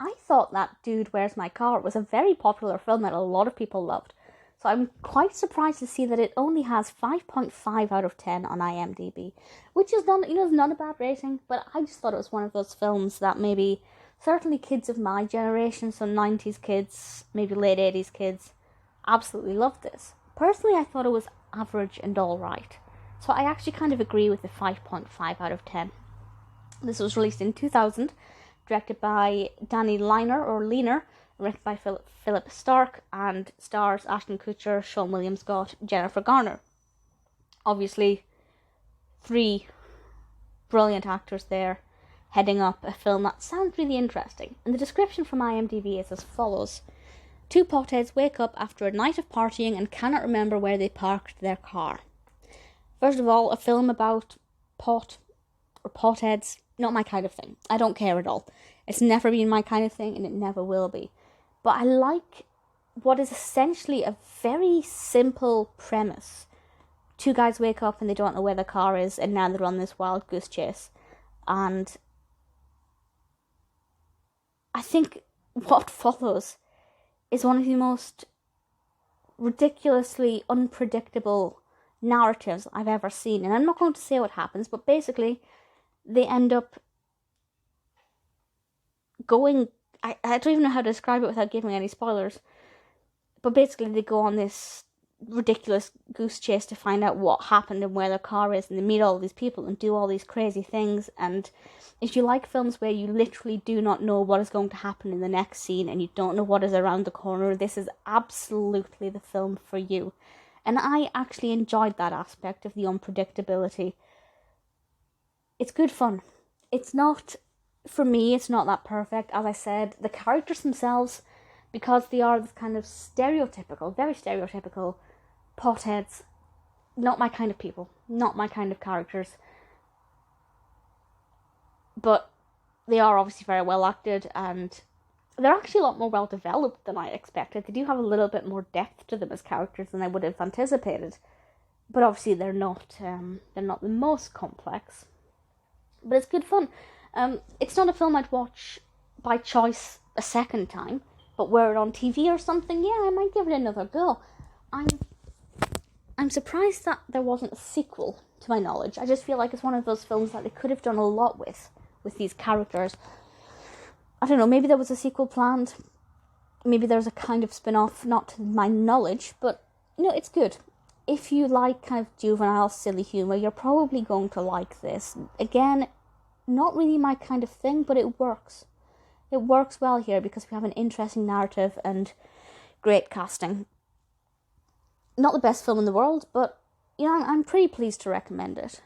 I thought that Dude, Where's My Car was a very popular film that a lot of people loved. So I'm quite surprised to see that it only has 5.5 out of 10 on IMDb, which is not, it's not a bad rating, but I just thought it was one of those films that maybe certainly kids of my generation, so 90s kids, maybe late 80s kids, absolutely loved this. Personally, I thought it was average and alright. So I actually kind of agree with the 5.5 out of 10. This was released in 2000, directed by Danny Leiner, written by Philip Stark, and stars Ashton Kutcher, Sean William Scott, Jennifer Garner. Obviously, 3 brilliant actors there, heading up a film that sounds really interesting. And the description from IMDb is as follows. 2 potheads wake up after a night of partying and cannot remember where they parked their car. First of all, a film about pot or potheads, not my kind of thing. I don't care at all. It's never been my kind of thing and it never will be. But I like what is essentially a very simple premise. 2 guys wake up and they don't know where the car is, and now they're on this wild goose chase. And I think what follows is one of the most ridiculously unpredictable narratives I've ever seen. And I'm not going to say what happens, but basically they end up going... I don't even know how to describe it without giving any spoilers. But basically they go on this ridiculous goose chase to find out what happened and where their car is, and they meet all these people and do all these crazy things. And if you like films where you literally do not know what is going to happen in the next scene and you don't know what is around the corner, this is absolutely the film for you. And I actually enjoyed that aspect of the unpredictability. It's good fun. It's not, for me, it's not that perfect. As I said, the characters themselves, because they are this kind of stereotypical, very stereotypical potheads, not my kind of people, not my kind of characters. But they are obviously very well acted, and they're actually a lot more well developed than I expected. They do have a little bit more depth to them as characters than I would have anticipated. But obviously they're not the most complex. But it's good fun. It's not a film I'd watch by choice a second time, but were it on TV or something, yeah, I might give it another go. I'm surprised that there wasn't a sequel, to my knowledge. I just feel like it's one of those films that they could have done a lot with these characters. I don't know, maybe there was a sequel planned. Maybe there's a kind of spin-off, not to my knowledge, but, it's good. If you like kind of juvenile, silly humour, you're probably going to like this. Again, not really my kind of thing, but it works. It works well here because we have an interesting narrative and great casting. Not the best film in the world, but, I'm pretty pleased to recommend it.